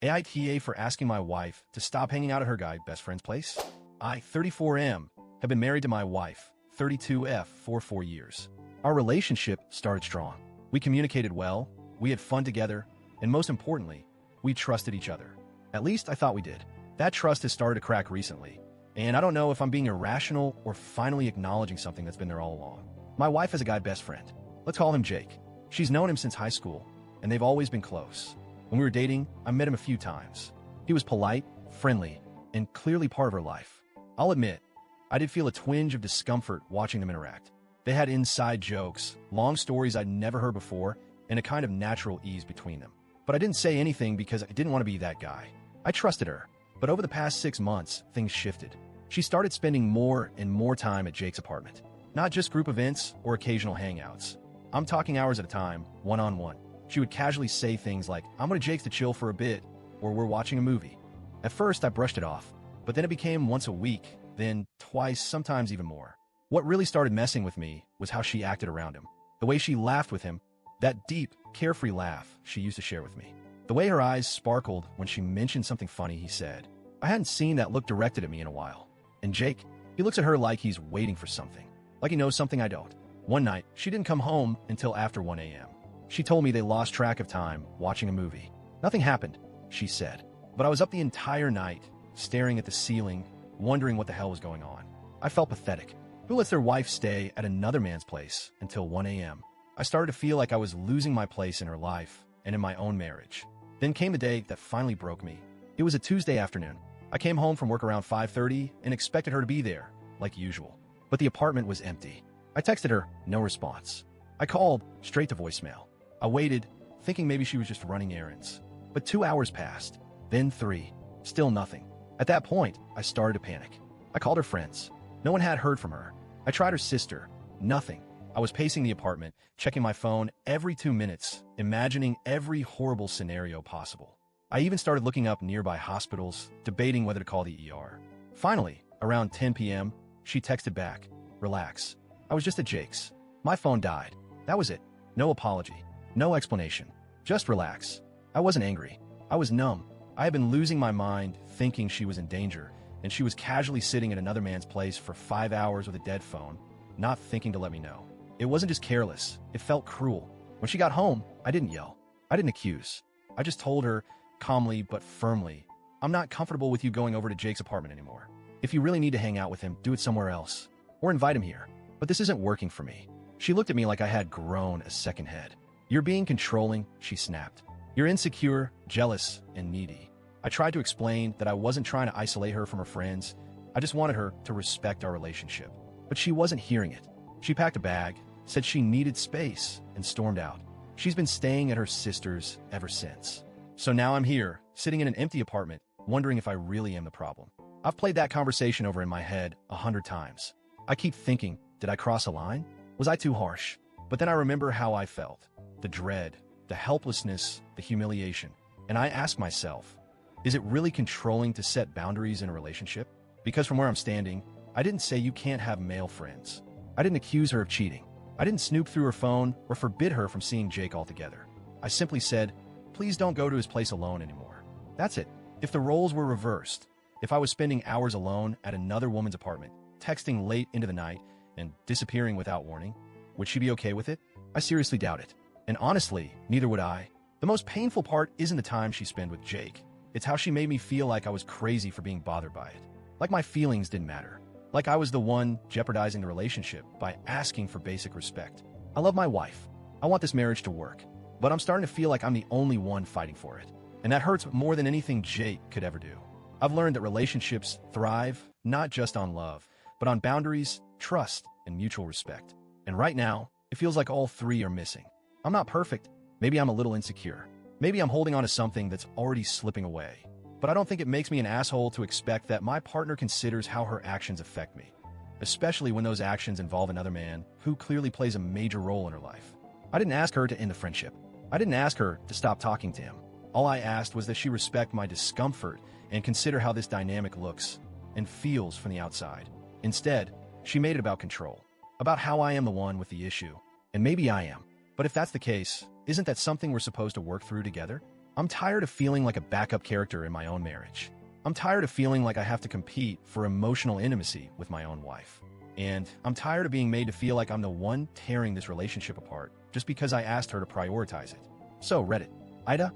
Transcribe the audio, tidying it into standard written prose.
AITA for asking my wife to stop hanging out at her guy best friend's place. I, 34M, have been married to my wife, 32F, for 4 years. Our relationship started strong. We communicated well, we had fun together, and most importantly, we trusted each other. At least I thought we did. That trust has started to crack recently, and I don't know if I'm being irrational or finally acknowledging something that's been there all along. My wife has a guy best friend. Let's call him Jake. She's known him since high school, and they've always been close. When we were dating, I met him a few times. He was polite, friendly, and clearly part of her life. I'll admit, I did feel a twinge of discomfort watching them interact. They had inside jokes, long stories I'd never heard before, and a kind of natural ease between them. But I didn't say anything because I didn't want to be that guy. I trusted her, but over the past 6 months, things shifted. She started spending more and more time at Jake's apartment. Not just group events or occasional hangouts. I'm talking hours at a time, one-on-one. She would casually say things like, "I'm going to Jake's to chill for a bit," or "We're watching a movie." At first, I brushed it off, but then it became once a week, then twice, sometimes even more. What really started messing with me was how she acted around him. The way she laughed with him, that deep, carefree laugh she used to share with me. The way her eyes sparkled when she mentioned something funny he said. I hadn't seen that look directed at me in a while. And Jake, he looks at her like he's waiting for something. Like he knows something I don't. One night, she didn't come home until after 1 a.m. She told me they lost track of time watching a movie. Nothing happened, she said. But I was up the entire night, staring at the ceiling, wondering what the hell was going on. I felt pathetic. Who lets their wife stay at another man's place until 1 a.m.? I started to feel like I was losing my place in her life and in my own marriage. Then came the day that finally broke me. It was a Tuesday afternoon. I came home from work around 5:30 and expected her to be there, like usual. But the apartment was empty. I texted her, no response. I called, straight to voicemail. I waited, thinking maybe she was just running errands. But 2 hours passed, then 3. Still nothing. At that point, I started to panic. I called her friends. No one had heard from her. I tried her sister. Nothing. I was pacing the apartment, checking my phone every 2 minutes, imagining every horrible scenario possible. I even started looking up nearby hospitals, debating whether to call the ER. Finally, around 10 p.m., she texted back, "Relax. I was just at Jake's. My phone died. That was it. No apology. No explanation. Just relax." I wasn't angry. I was numb. I had been losing my mind, thinking she was in danger, and she was casually sitting at another man's place for 5 hours with a dead phone, not thinking to let me know. It wasn't just careless. It felt cruel. When she got home, I didn't yell. I didn't accuse. I just told her, calmly but firmly, "I'm not comfortable with you going over to Jake's apartment anymore. If you really need to hang out with him, do it somewhere else. Or invite him here. But this isn't working for me." She looked at me like I had grown a second head. "You're being controlling," she snapped. "You're insecure, jealous, and needy." I tried to explain that I wasn't trying to isolate her from her friends. I just wanted her to respect our relationship. But she wasn't hearing it. She packed a bag, said she needed space, and stormed out. She's been staying at her sister's ever since. So now I'm here, sitting in an empty apartment, wondering if I really am the problem. I've played that conversation over in my head 100 times. I keep thinking, did I cross a line? Was I too harsh? But then I remember how I felt. The dread, the helplessness, the humiliation. And I ask myself, is it really controlling to set boundaries in a relationship? Because from where I'm standing, I didn't say you can't have male friends. I didn't accuse her of cheating. I didn't snoop through her phone or forbid her from seeing Jake altogether. I simply said, please don't go to his place alone anymore. That's it. If the roles were reversed, if I was spending hours alone at another woman's apartment, texting late into the night, and disappearing without warning, would she be okay with it? I seriously doubt it. And honestly, neither would I. The most painful part isn't the time she spent with Jake. It's how she made me feel like I was crazy for being bothered by it. Like my feelings didn't matter. Like I was the one jeopardizing the relationship by asking for basic respect. I love my wife. I want this marriage to work. But I'm starting to feel like I'm the only one fighting for it. And that hurts more than anything Jake could ever do. I've learned that relationships thrive not just on love, but on boundaries, trust, and mutual respect. And right now, it feels like all three are missing. I'm not perfect. Maybe I'm a little insecure. Maybe I'm holding on to something that's already slipping away. But I don't think it makes me an asshole to expect that my partner considers how her actions affect me, especially when those actions involve another man who clearly plays a major role in her life. I didn't ask her to end the friendship. I didn't ask her to stop talking to him. All I asked was that she respect my discomfort and consider how this dynamic looks and feels from the outside. Instead, she made it about control, about how I am the one with the issue. And maybe I am. But if that's the case, isn't that something we're supposed to work through together? I'm tired of feeling like a backup character in my own marriage. I'm tired of feeling like I have to compete for emotional intimacy with my own wife. And I'm tired of being made to feel like I'm the one tearing this relationship apart just because I asked her to prioritize it. So, Reddit, AITA,